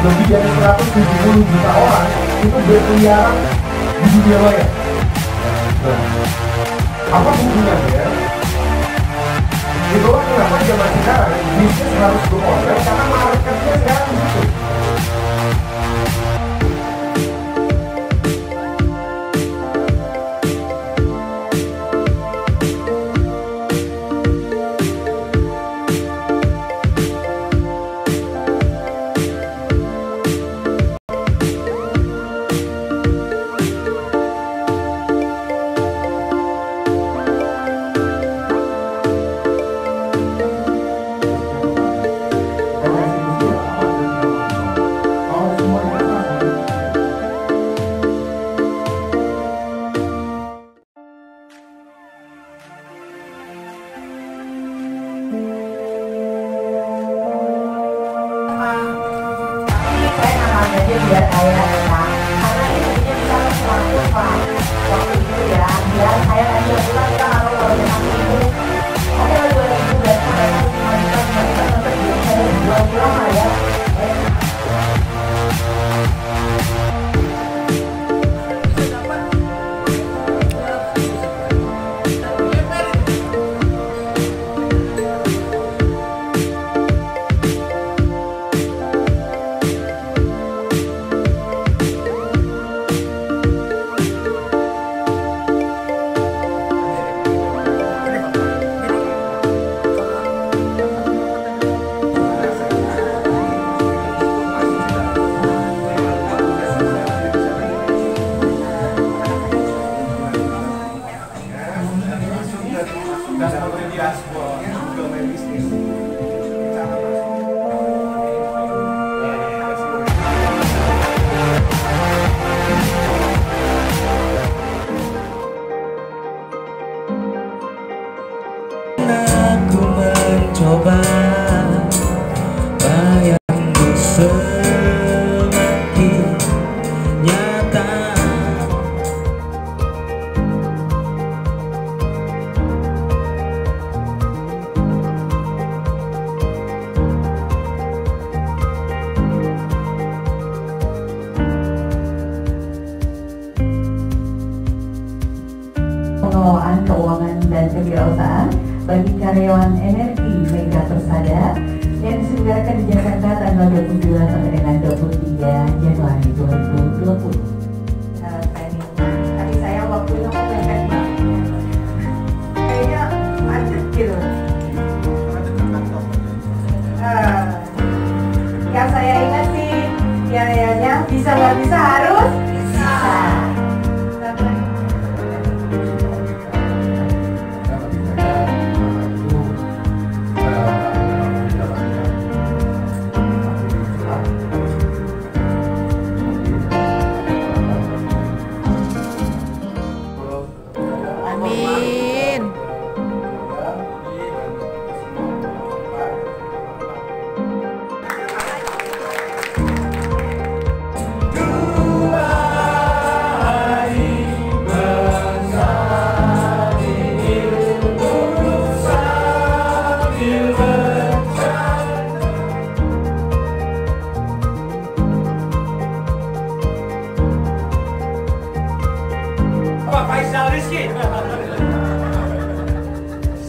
lebih dari 170 juta orang itu berkeliaran di dunia maya. Apa hubungannya? Itulah kenapa zaman sekarang bisnis harus go online, karena marketnya sekarang di situ. Pengelolaan Keuangan dan Kewirausahaan bagi karyawan Energi Mega Persada yang diselenggarakan di Jakarta tanggal 22 sampai dengan 23 Januari 2020. Tadi saya waktunya mau mepet banget, kayaknya macet gitu. Yang saya ingat sih, ya bisa nggak bisa harus bisa.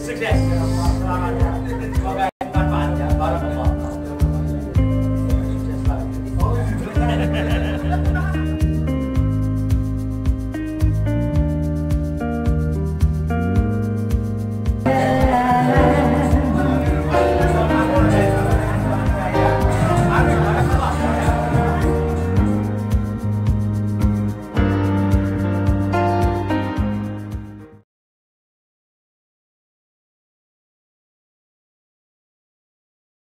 Sukses.